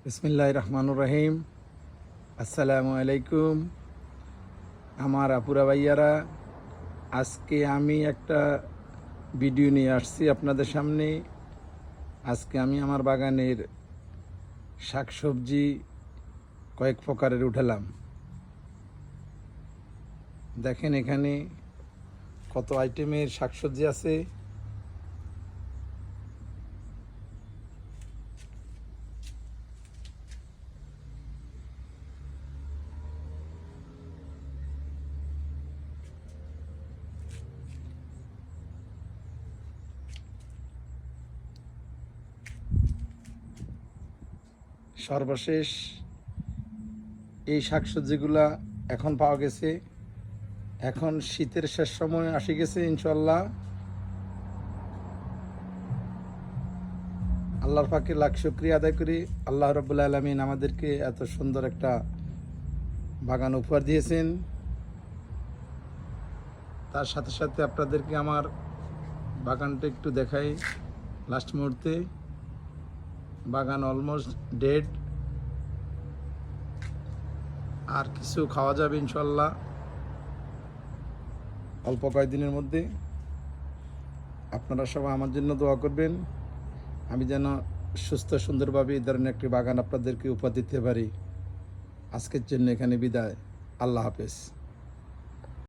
বিসমিল্লাহির রহমানির রহিম। আসসালামু আলাইকুম আমার আপুরা ভাইয়ারা। আজকে আমি একটা ভিডিও নিয়ে আসছি আপনাদের সামনে। আজকে আমি আমার বাগানের শাকসবজি কয়েক প্রকারের উঠালাম। দেখেন এখানে কত আইটেমের শাকসবজি আছে। সর্বশেষ এই শাকসবজিগুলা এখন পাওয়া গেছে। এখন শীতের শেষ সময় আসি গেছে ইনশাল্লাহ। আল্লাহর পাকে লাখ শুকরিয়া আদায় করি। আল্লাহ রাব্বুল আলামিন আমাদেরকে এত সুন্দর একটা বাগান উপহার দিয়েছেন। তার সাথে সাথে আপনাদেরকে আমার বাগানটা একটু দেখাই। লাস্ট মুহূর্তে বাগান অলমোস্ট ডেড, আর কিছু খাওয়া যাবে ইনশাল্লাহ অল্প কয়েকদিনের মধ্যে। আপনারা সবাই আমার জন্য দোয়া করবেন, আমি যেন সুস্থ সুন্দরভাবে এই ধরনের একটি বাগান আপনাদেরকে উপহার দিতে পারি। আজকের জন্য এখানে বিদায়। আল্লাহ হাফেজ।